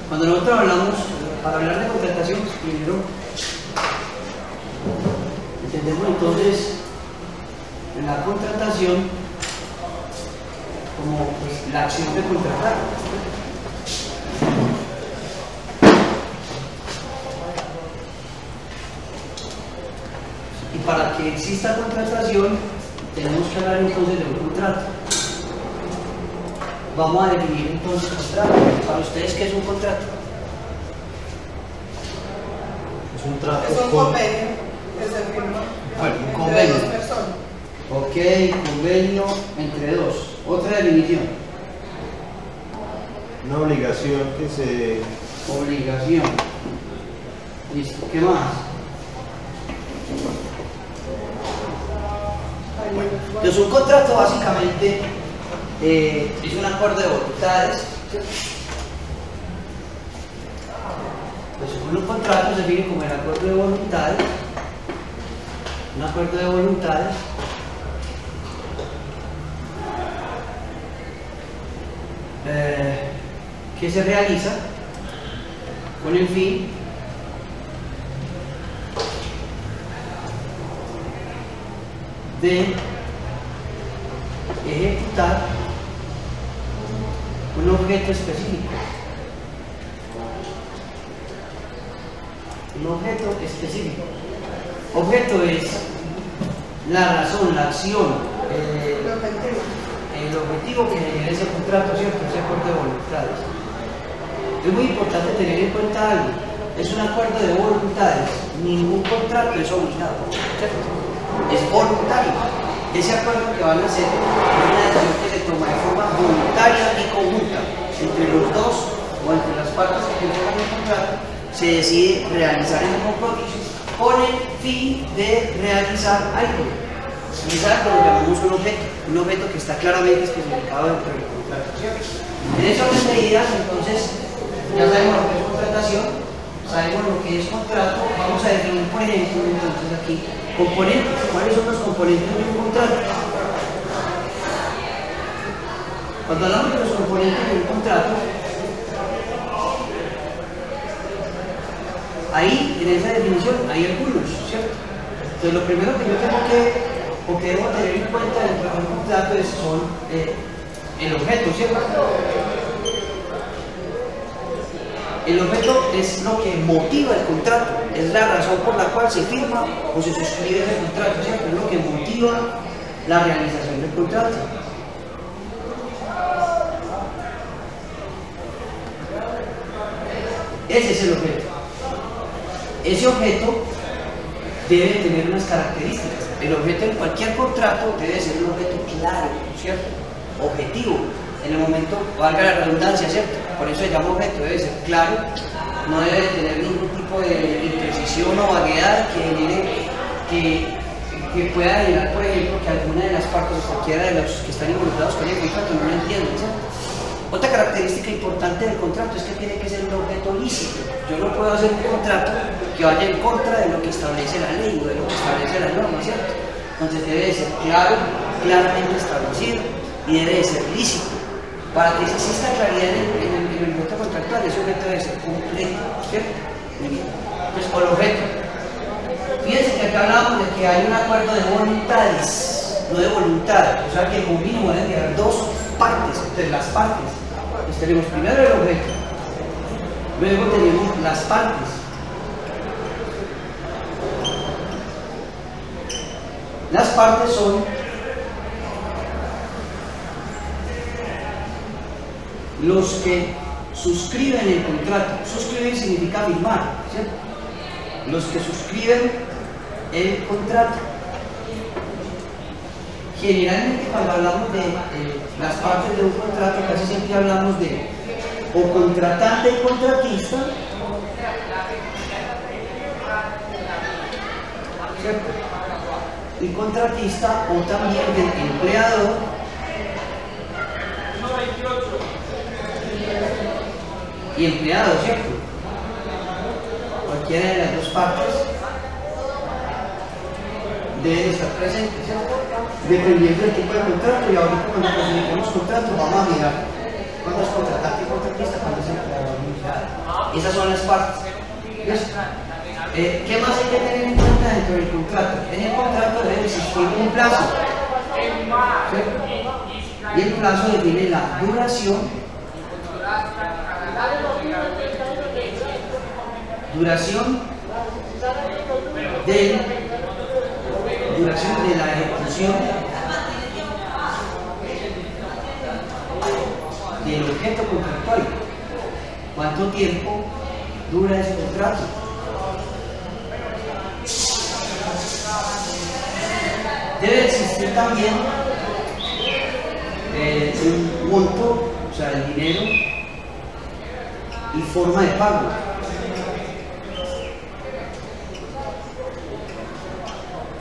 Cuando nosotros hablamos, para hablar de contratación, pues primero entendemos entonces la contratación como pues, la acción de contratar. Y para que exista contratación, tenemos que hablar entonces de un contrato. Vamos a definir entonces contrato. Para ustedes, ¿qué es un contrato? Es un trato. Es un convenio que se firma Un entre convenio. dos personas. Ok, convenio entre dos. Otra definición. Una obligación que se... Obligación. Listo. ¿Qué más? Entonces un contrato básicamente es un acuerdo de voluntades. Pues un contrato se define como el acuerdo de voluntades. Un acuerdo de voluntades que se realiza con el fin de ejecutar un objeto específico. Un objeto específico. Objeto es la razón, la acción, el objetivo que genera ese contrato, ¿cierto? Ese acuerdo de voluntades. Es muy importante tener en cuenta algo. Es un acuerdo de voluntades. Ningún contrato es obligado, ¿cierto? Es voluntario. Ese acuerdo que van a hacer es una decisión que se toma de forma voluntaria y conjunta entre los dos o entre las partes que firman el contrato. Se decide realizar el compromiso con el fin de realizar algo. Y es algo lo llamamos un objeto que está claramente especificado dentro del contrato. En esas medidas, entonces, ya sabemos lo que es contratación, sabemos lo que es contrato. Vamos a definir, por ejemplo, entonces aquí, componentes. ¿Cuáles son los componentes de un contrato? Cuando hablamos de los componentes de un contrato, ahí, en esa definición, hay algunos, ¿cierto? Entonces, lo primero que yo tengo que, o que debo tener en cuenta dentro de un contrato son el objeto, ¿cierto? El objeto es lo que motiva el contrato, es la razón por la cual se firma o se suscribe ese contrato, ¿cierto? Es lo que motiva la realización del contrato. Ese es el objeto. Ese objeto debe tener unas características. El objeto en cualquier contrato debe ser un objeto claro, ¿cierto? Objetivo. En el momento, valga la redundancia, ¿cierto? Por eso se llama objeto, debe ser claro, no debe tener ningún tipo de imprecisión o vaguedad que genere, que pueda generar, por ejemplo, que alguna de las partes o cualquiera de los que están involucrados con el contrato no lo entiendan, ¿cierto? Otra característica importante del contrato es que tiene que ser un objeto lícito. Yo no puedo hacer un contrato que vaya en contra de lo que establece la ley o de lo que establece la norma, ¿cierto? Entonces debe de ser claro, claramente establecido y debe de ser lícito. Para que exista claridad en el objeto contractual, ese objeto debe ser completo, ¿cierto? Muy bien. Entonces, por objeto. Fíjense que acá hablamos de que hay un acuerdo de voluntades, no de voluntad. O sea que como mínimo deben haber dos partes. Entonces, las partes. Entonces, tenemos primero el objeto, luego tenemos las partes. Las partes son los que suscriben el contrato. Suscribir significa firmar, ¿cierto? Los que suscriben el contrato. Generalmente cuando hablamos de las partes de un contrato, casi siempre hablamos de o contratante y contratista, ¿cierto? Y contratista, o también del empleador y empleado, ¿cierto? Cualquiera de las dos partes deben estar presentes, ¿cierto? Dependiendo del tipo de contrato, y ahorita cuando clasificamos contrato vamos a mirar cuándo es contratante y contratista, cuándo es empleador y empleado. Esas son las partes. ¿Qué más hay que tener en cuenta dentro del contrato? En el contrato debe existir un plazo. ¿Sí? Y el plazo define la duración de la ejecución del objeto contractual. ¿Cuánto tiempo dura ese contrato? Debe existir también un monto, o sea, el dinero y forma de pago.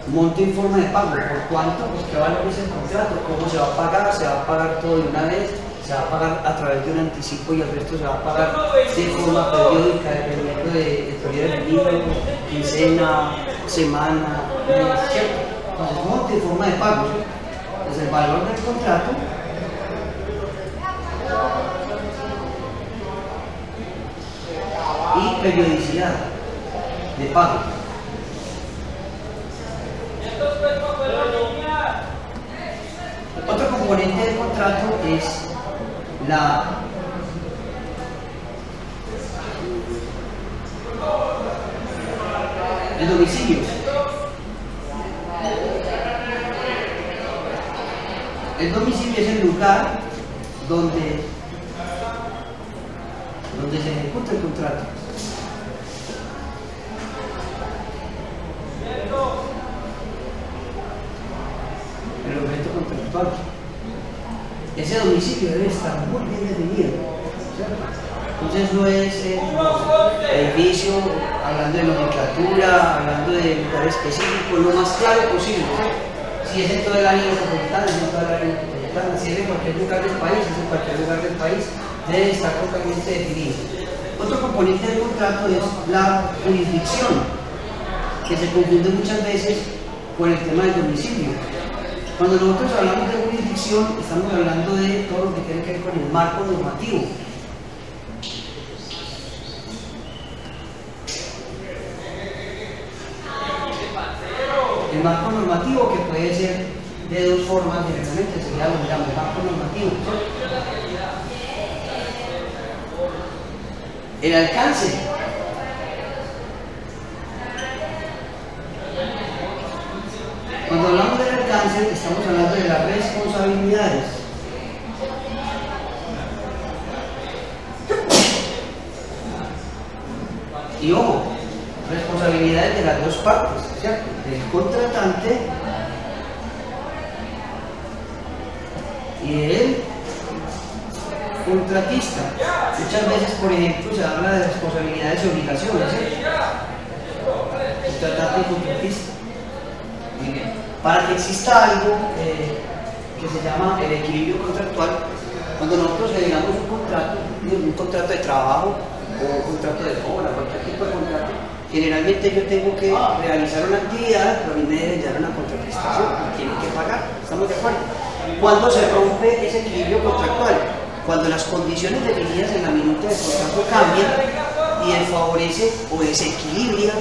Monto y forma de pago. ¿Por cuánto? Pues qué valor es el contrato, cómo se va a pagar, se va a pagar todo de una vez, se va a pagar a través de un anticipo y el resto se va a pagar de forma periódica, dependiendo del periodo del libro, quincena, semana, mes, ¿cierto? Entonces, monto y forma de pago. Entonces, el valor del contrato y periodicidad de pago. Otro componente del contrato es el domicilio. El domicilio es el lugar donde se ejecuta el contrato. El objeto contractual. Ese domicilio debe estar muy bien definido, ¿cierto? Entonces no es edificio, hablando de nomenclatura, hablando de lugar específico, lo más claro posible, ¿cierto? Si es en todo el área metropolitana, es en toda el área metropolitana, si es en cualquier lugar del país, es en cualquier lugar del país, debe estar totalmente definido. Otro componente del contrato es la jurisdicción, que se confunde muchas veces con el tema del domicilio. Cuando nosotros hablamos de jurisdicción, estamos hablando de todo lo que tiene que ver con el marco normativo. El marco normativo, que puede ser de dos formas, generalmente sería lo que llamamos marco normativo. El alcance. Cuando hablamos del alcance, estamos hablando de las responsabilidades. Y ojo, responsabilidades de las dos partes, ¿cierto? Del contratante y del contratista. Muchas veces, por ejemplo, se habla de responsabilidades y obligaciones, ¿cierto? Contratante y contratista. Muy bien. Para que exista algo que se llama el equilibrio contractual, cuando nosotros generamos un contrato de trabajo o un contrato de obra, cualquier tipo de contrato, generalmente yo tengo que realizar una actividad, pero a mí me deben dar una contraprestación, me tienen que pagar, ¿estamos de acuerdo? ¿Cuándo se rompe ese equilibrio contractual? Cuando las condiciones definidas en la minuta del contrato cambian y desfavorece o desequilibra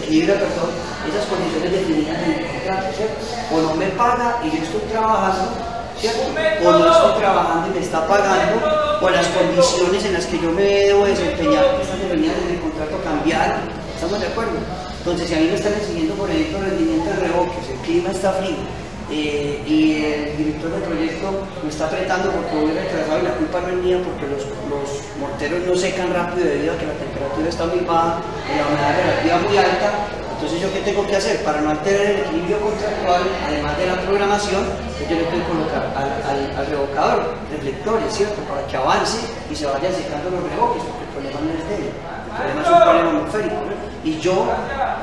esas condiciones definidas en el contrato, ¿cierto? O no me paga y yo estoy trabajando, ¿cierto? O no estoy trabajando y me está pagando, o las condiciones en las que yo me debo desempeñar que están definidas en el contrato cambiaron, ¿estamos de acuerdo? Entonces, si a mí me están exigiendo, por ejemplo, rendimiento de revoques, el clima está frío, y el director del proyecto me está apretando porque voy retrasado y la culpa no es mía porque los morteros no secan rápido debido a que la temperatura está muy baja y la humedad relativa muy alta. Entonces, ¿yo qué tengo que hacer? Para no alterar el equilibrio contractual, además de la programación, yo le tengo que colocar al revocador reflectores, ¿cierto? Para que avance y se vayan secando los revoques, porque el problema no es de él, el problema es un problema atmosférico, ¿no? Y yo,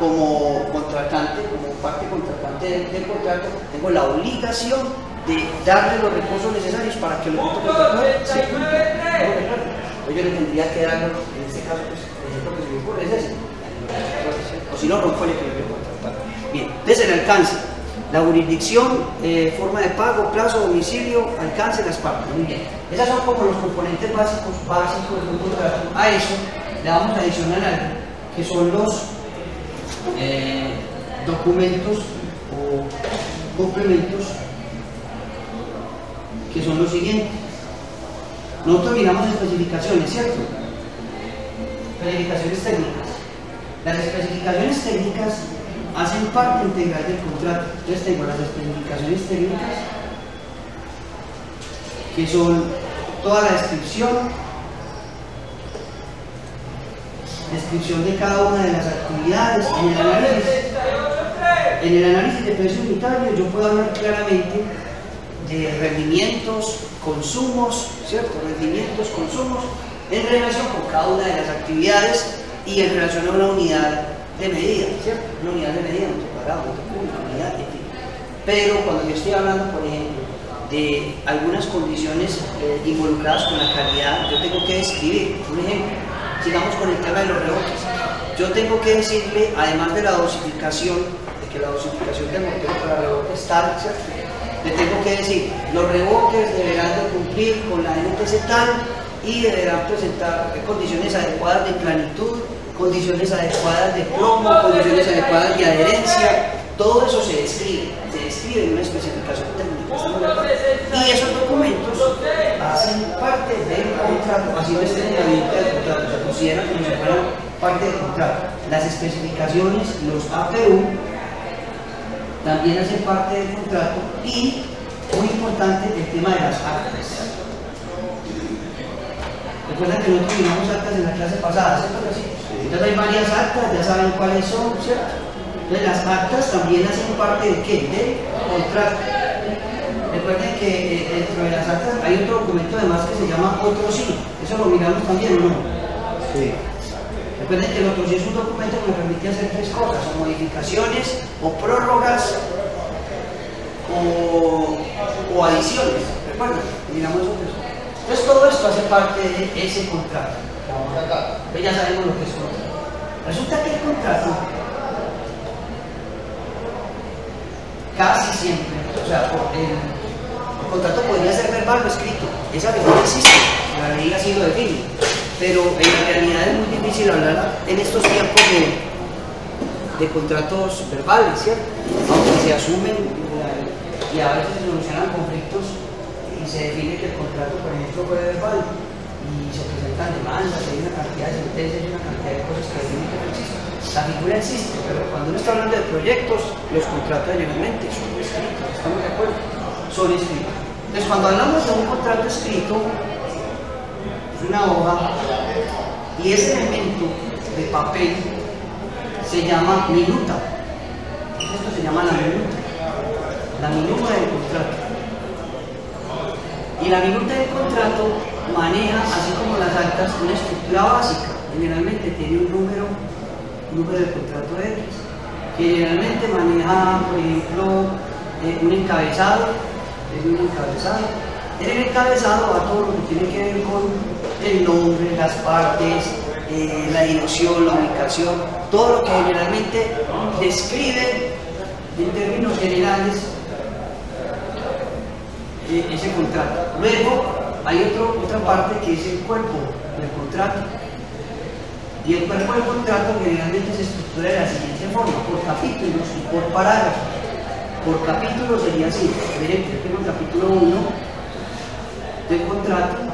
como contratante, como parte contratante del contrato, tengo la obligación de darle los recursos necesarios para que el objeto contractual se cumpla. Yo le tendría que dar, en este caso, pues, el ejemplo que se me ocurre es ese. O si no, rompo el equilibrio contractual. Bien, entonces el alcance, la jurisdicción, forma de pago, plazo, domicilio, alcance, las partes. Muy bien. Esas son como los componentes básicos de un contrato. A eso le vamos a adicionar algo, que son los documentos o complementos, que son los siguientes. Nosotros miramos especificaciones, ¿cierto? Especificaciones técnicas. Las especificaciones técnicas hacen parte integral del contrato. Entonces tengo las especificaciones técnicas, que son toda la descripción de cada una de las actividades. En el análisis de precio unitario yo puedo hablar claramente de rendimientos, consumos, ¿cierto? Rendimientos, consumos, en relación con cada una de las actividades y en relación a una unidad de medida, ¿cierto? Una unidad de medida, metro cuadrado, metro cúbico, unidad, etc. Pero cuando yo estoy hablando, por ejemplo, de algunas condiciones involucradas con la calidad, yo tengo que describir, un ejemplo, sigamos con el tema de los rebotes. Yo tengo que decirle, además de la dosificación, de que la dosificación del mortero para rebotes tal, ¿cierto? Le tengo que decir, los rebotes deberán de cumplir con la NTC tal y deberán presentar condiciones adecuadas de planitud, condiciones adecuadas de plomo, condiciones adecuadas de adherencia. Todo eso se describe en una especificación técnica. Y esos documentos hacen parte del contrato, así no estén en la vida del contrato, se consideran como si fueran parte del contrato. Las especificaciones, los APU, también hacen parte del contrato y, muy importante, el tema de las actas. Recuerden que nosotros miramos actas en la clase pasada, ¿cierto que sí? Entonces hay varias actas, ya saben cuáles son, ¿cierto? Entonces las actas también hacen parte de ¿qué? Del contrato. Recuerden que dentro de las actas hay otro documento además que se llama otro sí. Eso lo miramos también, ¿o no? Sí. Recuerden que el otro sí es un documento que me permite hacer tres cosas, o modificaciones, o prórrogas, o adiciones. ¿Recuerden? Miramos eso. Entonces todo esto hace parte de ese contrato. Entonces ya sabemos lo que es contrato. Resulta que el contrato casi siempre, o sea, el contrato podría ser verbal o escrito, esa figura existe, la ley así lo define, pero en la realidad es muy difícil hablar en estos tiempos de contratos verbales, ¿cierto? Aunque se asumen y a veces se solucionan conflictos y se define que el contrato, por ejemplo, fue verbal y se presentan demandas, hay una cantidad de sentencias y una cantidad de cosas que definen que no existen. La figura existe, pero cuando uno está hablando de proyectos, los contratos generalmente son escritos, ¿estamos de acuerdo? Son escritos. Entonces, cuando hablamos de un contrato escrito, es una hoja, y ese elemento de papel se llama minuta. Esto se llama la minuta del contrato. Y la minuta del contrato maneja, así como las actas, una estructura básica. Generalmente tiene un número del contrato X, que generalmente maneja, por ejemplo, un encabezado. En el encabezado va todo lo que tiene que ver con el nombre, las partes, la dirección, la ubicación, todo lo que generalmente describe en términos generales ese contrato. Luego hay otra parte que es el cuerpo del contrato. Y el cuerpo del contrato generalmente se estructura de la siguiente forma, por capítulos y por parágrafos. Por capítulo sería así, por ejemplo, yo tengo el capítulo 1 del contrato,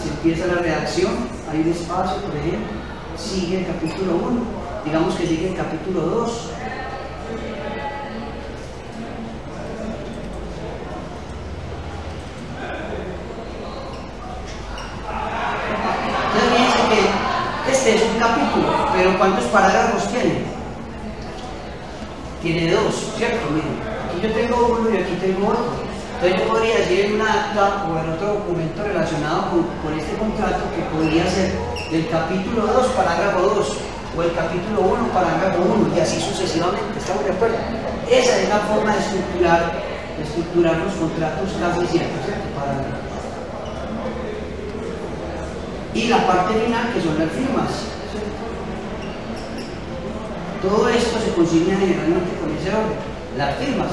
se empieza la redacción, hay un espacio, por ejemplo, sigue el capítulo 1, digamos que sigue el capítulo 2. Este es un capítulo, pero ¿cuántos parágrafos tiene? Tiene dos, ¿cierto? Miren, aquí yo tengo uno y aquí tengo otro. Entonces yo podría decir en un acta o en otro documento relacionado con este contrato que podría ser del capítulo 2, parágrafo 2, o el capítulo 1, parágrafo 1, y así sucesivamente. ¿Estamos de acuerdo? Esa es la forma de estructurar los contratos casi siempre, ¿cierto? Y la parte final, que son las firmas. Todo esto se consigna generalmente con ese orden, las firmas.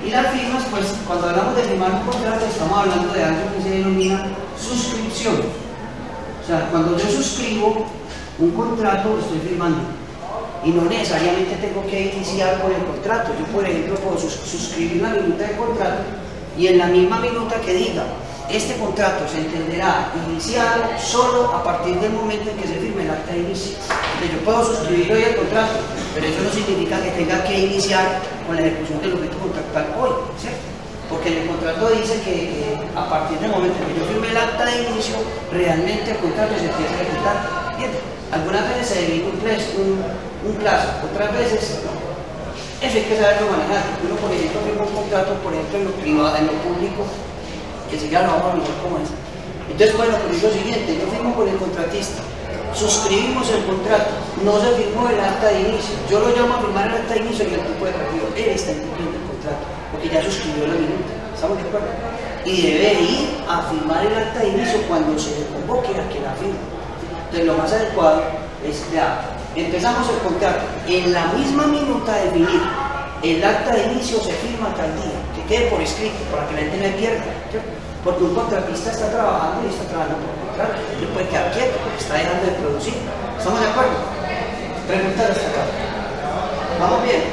Y las firmas, pues cuando hablamos de firmar un contrato, estamos hablando de algo que se denomina suscripción. O sea, cuando yo suscribo, un contrato estoy firmando. Y no necesariamente tengo que iniciar con el contrato. Yo, por ejemplo, puedo suscribir la minuta del contrato y en la misma minuta que diga, este contrato se entenderá iniciado solo a partir del momento en que se firme el acta de inicio. Entonces, yo puedo suscribir hoy el contrato, pero eso no significa que tenga que iniciar con la ejecución del objeto contractual hoy, ¿cierto? Porque en el contrato dice que a partir del momento en que yo firme el acta de inicio, realmente el contrato se empieza a ejecutar. Bien, algunas veces se evita un plazo, otras veces no. Eso hay que saberlo manejar. Uno, por ejemplo, firma un contrato, por ejemplo, en lo privado, en lo público, que si ya lo vamos a mirar cómo es. Entonces, bueno, pues es lo siguiente, yo firmo con el contratista, suscribimos el contrato, no se firmó el acta de inicio, yo lo llamo a firmar el acta de inicio y el tipo de partido, él está incumpliendo el contrato, porque ya suscribió la minuta, ¿estamos de acuerdo? Y debe ir a firmar el acta de inicio cuando se le convoque a que la firme. Entonces, lo más adecuado es, ya, empezamos el contrato, en la misma minuta definir el acta de inicio se firma tal día, que quede por escrito, para que la gente no pierda, ¿cierto? Porque un contratista está trabajando y está trabajando por contrato, él puede quedar quieto porque está dejando de producir. ¿Estamos de acuerdo? Preguntas hasta acá. ¿Vamos bien?